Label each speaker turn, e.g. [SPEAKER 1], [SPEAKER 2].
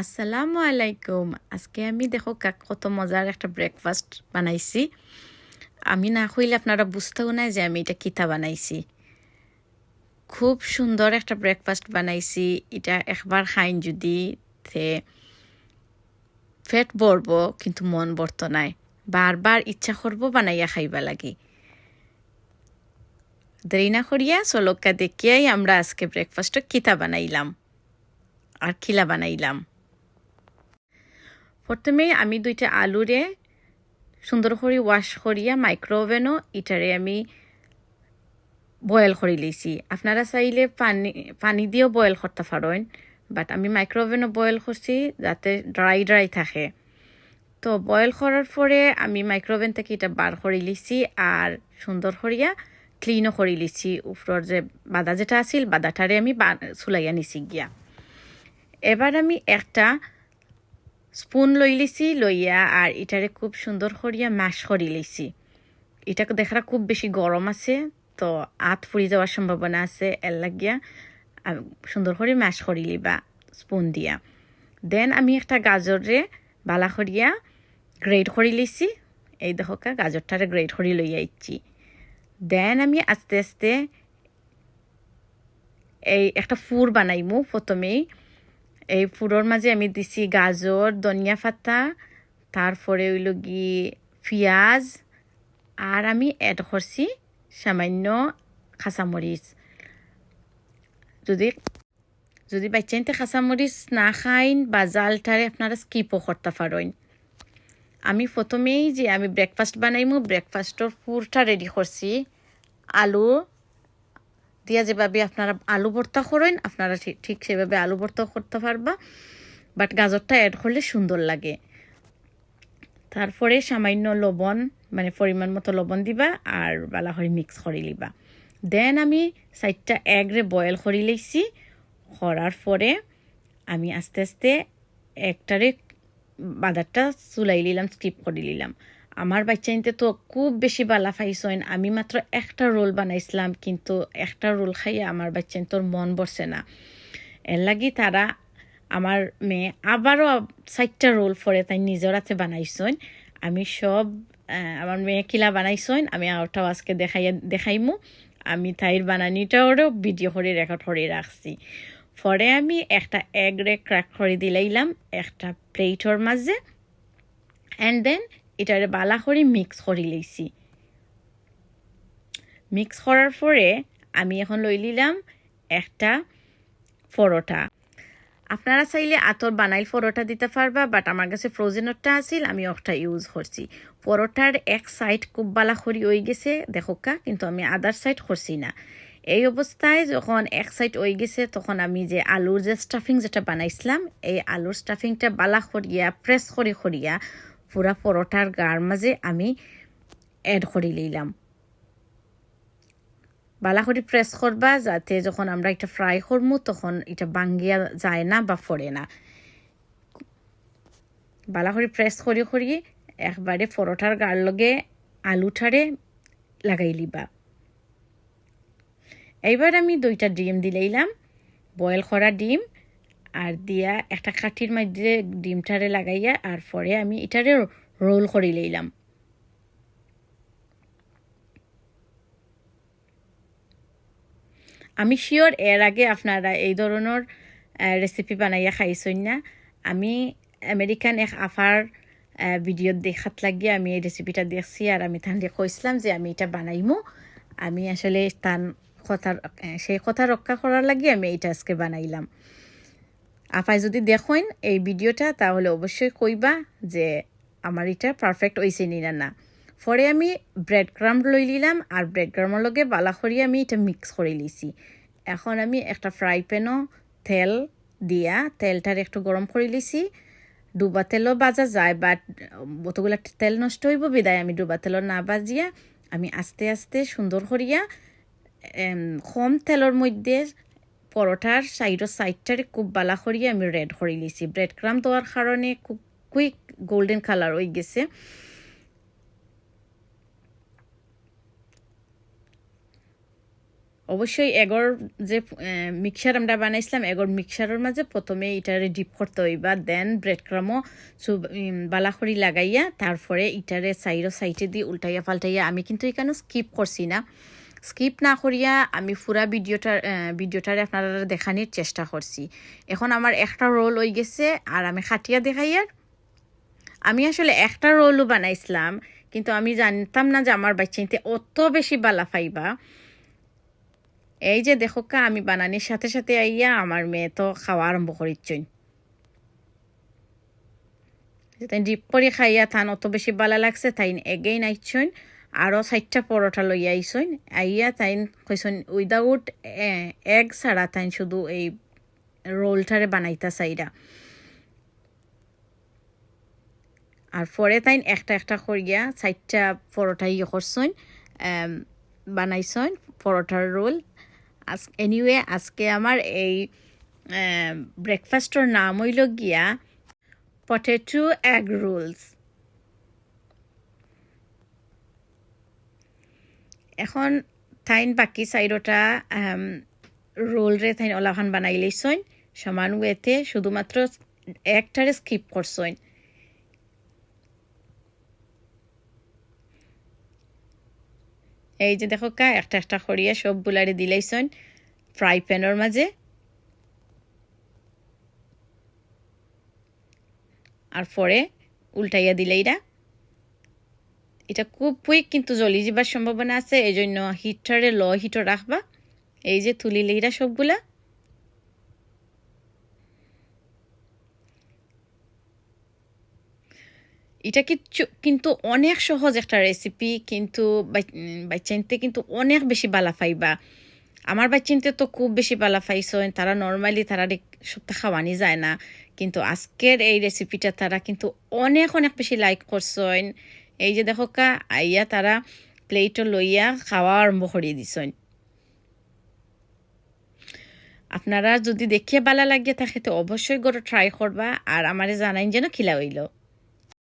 [SPEAKER 1] আসসালামু আলাইকুম। আজকে আমি দেখো কত মজার একটা ব্রেকফাস্ট বানাইছি। আমি না হইলে আপনারা বুঝতেও না যে আমি এটা কিতা বানাইছি। খুব সুন্দর একটা ব্রেকফাস্ট বানাইছি। এটা একবার খাইন যদি তে পেট ভরব কিন্তু মন ভরত নাই। বারবার ইচ্ছা করব বানাইয়া খাইবা লাগি। দেরি না করিয়া চলক্কা দেখিয়াই আমরা আজকে ব্রেকফাস্টটা কিতা বানাইলাম আর খিলা বানাইলাম। প্রথমে আমি 2টা আলুরে সুন্দর করে ওয়াশ করিয়া মাইক্রোওভেনও ইটারে আমি বয়েল করে লইছি। আপনারা চাইলে পানি দিয়েও বয়েল করতে পারেন, বাট আমি মাইক্রোওভেনও বয়েল করছি যাতে ড্রাই থাকে। তো বয়েল করার পরে আমি মাইক্রোওভেন থেকে এটা বার করে লিছি আর সুন্দর করিয়া ক্লিনও করে লিছি। উপর যে বাদা যেটা আছিল বাদাটারে আমি চুলাইয়া নিছি গিয়া। এবার আমি একটা স্পুন লইয়া আর এটারে খুব সুন্দর করিয়া ম্যাশ করে লইছি। এটাকে দেখাটা খুব বেশি গরম আছে, তো আত ফুরি যাওয়ার সম্ভাবনা আছে, এর লাগিয়া সুন্দর করে ম্যাশ করি লিবা স্পুন দিয়া। দেন আমি একটা গাজরে বালা করিয়া গ্রেট করে লিছি। এই দেখো গাজরটারে গ্রেট করে লইয়া ইচ্ছি। দেন আমি আস্তে আস্তে এই একটা ফুর বানাইমু। প্রথমেই এই ফুরোর মাঝে আমি দিছি গাজর, ধনিয়া পাতা, তারপরে হইল গিয়ে পেঁয়াজ, আর আমি অ্যাড করছি সামান্য কাঁচামরিচ। যদি বাচ্চাইতে কাঁচামরিচ না খাইন বা জালটারে আপনারা স্কিপও করতে পারেন। আমি প্রথমেই যে আমি ব্রেকফাস্ট বানাইমু, ব্রেকফাস্টর পুরটা রেডি করছি। আলু দিয়া যেভাবে আপনারা আলু ভর্তা করেন আপনারা ঠিক সেভাবে আলু ভর্তা করতে পারবা, বাট গাজরটা অ্যাড করলে সুন্দর লাগে। তারপরে সামান্য লবণ, মানে পরিমাণ মতো লবণ দিবা আর বালা করে মিক্স করে লিবা। দেন আমি 4টা এগরে বয়েল করে লইছি। করার পরে আমি আস্তে আস্তে একটারে বাদারটা চুলাই লিলাম, স্কিপ করে লিলাম। আমার বাচ্চাইতে তো খুব বেশি বালা ফাইসইন। আমি মাত্র একটা রোল বানাইছিলাম, কিন্তু একটা রোল খাইয়া আমার বাচ্চাইন তোর মন বসে না। এর লাগি তারা আমার মেয়ে আবারও 4টা রোল পরে তাই নিজের হাতে বানাইছেন। আমি সব আমার মেয়ে কিলা বানাইছেন আমি ওটাও আজকে দেখাইমু। আমি তাইর বানানিটাওরও ভিডিও করে রেকর্ড করে রাখছি। পরে আমি একটা এগরে ক্র্যাক করে দিলাইলাম একটা প্লেটর মাঝে, অ্যান্ড দেন এটারে বালা করে মিক্স করে লইছি। মিক্স করার পরে আমি এখন লই লিলাম একটা পরোটা। আপনারা চাইলে আতর বানাইল পরোটা দিতে পারবা, বাট আমার কাছে ফ্রোজেনরটা আছিল, আমি ওটা ইউজ করছি। পরোটার এক সাইড খুব বালা করি হয়ে গেছে দেখোকা, কিন্তু আমি আদার সাইড করছি না। এই অবস্থায় যখন এক সাইড হয়ে গেছে তখন আমি যে আলুর যে স্টাফিং যেটা বানাইছিলাম, এই আলুর স্টাফিংটা বালা করিয়া প্রেস করিয়া পুরা পরোটার গার মাঝে আমি অ্যাড করে লইলাম। বালা করে প্রেস করবা যাতে যখন আমরা এটা ফ্রাই করবো তখন এটা ভাঙ্গিয়া যায় না বা ফোড়ে না। বালা করে প্রেস করিয়ে একবারে পরোটার গার লগে আলুটারে লাগাই লিবা। এইবার আমি 2টা ডিম দিলাইলাম, বয়েল করা ডিম, আর দিয়া একটা কাঠির মধ্যে ডিমটারে লাগাইয়া আর পরে আমি এটারে রোল করে লইলাম। আমি শিওর এর আগে আপনারা এই ধরনের রেসিপি বানাইয়া খাইছেন না। আমি আমেরিকান এক আফার ভিডিও দেখাত লাগিয়ে আমি এই রেসিপিটা দেখছি, আর আমি তাহলে কইছিলাম যে আমি এটা বানাইমু। আমি আসলে সেই কথা রক্ষা করার লাগিয়ে আমি এটা আজকে বানাইলাম। আপাই যদি দেখেন এই ভিডিওটা তাহলে অবশ্যই কইবা যে আমার এটা পারফেক্ট হইছে না। পরে আমি ব্রেড ক্রাম্ব লই লিলাম, আর ব্রেড ক্রাম্বের লগে বালা করিয়া আমি এটা মিক্স করে লিছি। এখন আমি একটা ফ্রাই প্যানও তেল দিয়া তেলটার একটু গরম করে লিছি। ডুবা তেলও বাজা যায়, বাট অতগুলা তেল নষ্ট হইব বিদায় আমি ডুবা তেলও না বাজিয়া আমি আস্তে আস্তে সুন্দর করিয়া কম তেলের মধ্যে পরোটার সাইডটারে খুব বালা করিয়া আমি রেড করে লিছি। ব্রেড ক্রাম্ব দেওয়ার কারণে খুব কুইক গোল্ডেন কালার হয়ে গেছে। অবশ্যই এগর যে মিক্সার আমরা বানাইছিলাম এগর মিক্সারের মাঝে প্রথমে ইটারে ডিপ করতে হইবা দেন ব্রেড ক্রামও বালাখড়ি লাগাইয়া তারপরে ইটারে সাইডে দিয়ে উল্টাইয়া পাল্টাইয়া আমি কিন্তু এখানে স্কিপ করছি না স্কিপ না করিয়া আমি পুরা ভিডিওটারে আপনারা দেখানোর চেষ্টা করছি এখন আমার একটা রোল হয়ে গেছে আর আমি খাটিয়া দেখাইয়ার আমি আসলে একটা রোলও বানাইছিলাম কিন্তু আমি জানতাম না যে আমার বাচ্চাইতে অত বেশি বালা পাইবা এই যে দেখো কা আমি বানানির সাথে সাথে আইয়া আমার মেয়ে তো খাওয়া আরম্ভ করিচ্ছই তাই ডিপ করে খাইয়া থান অত বেশি বালা লাগছে তাই এগেইন আইছইন আরও 4টা পরোটা লইয়া আইছইন আইয়া তাই কইছইন উইদাউট এগ ছাড়া তাই শুধু এই রোলটারে বানাইতা চাইরা আর পরে তাই একটা একটা করিয়া 4টা পরোটা ইয়ে করছইন বানাইছইন পরোটার রোল এনিওয়ে আজকে আমার এই ব্রেকফাস্টর নাম হইল গিয়া পটেটো এগ রোলস এখন তাইন বাকি সাইডটা রোল রে তাইন ওলাখান বানাই লইছইন সমান ওয়েতে শুধুমাত্র একটারে স্কিপ করছইন এই যে দেখো কা একটা একটা করিয়া সবগুলারে দিলাইছইন ফ্রাই প্যানের মাঝে আর পরে উল্টাইয়া দিলেইরা এটা খুব কুইক কিন্তু জ্বলি যাবার সম্ভাবনা আছে এই জন্য হিটারে লো হিটও রাখবা এই যে তুলিলেইরা সবগুলা এটা কিন্তু অনেক সহজ একটা রেসিপি কিন্তু বাচ্চাইনতে কিন্তু অনেক বেশি বালা পাইবা আমার বাচ্চাইনতে তো খুব বেশি বালা পাইছেন তারা নর্মালি তারা সপ্তাহ খাওয়ানি যায় না কিন্তু আজকের এই রেসিপিটা তারা কিন্তু অনেক অনেক বেশি লাইক করছেন এই যে দেখো কা আইয়া তারা প্লেটও লইয়া খাওয়া আরম্ভ করিয়ে দিছেন আপনারা যদি দেখিয়ে বালা লাগিয়ে থাকে তো অবশ্যই গরু ট্রাই করবা আর আমারে জানাইন যেন খিলা হইল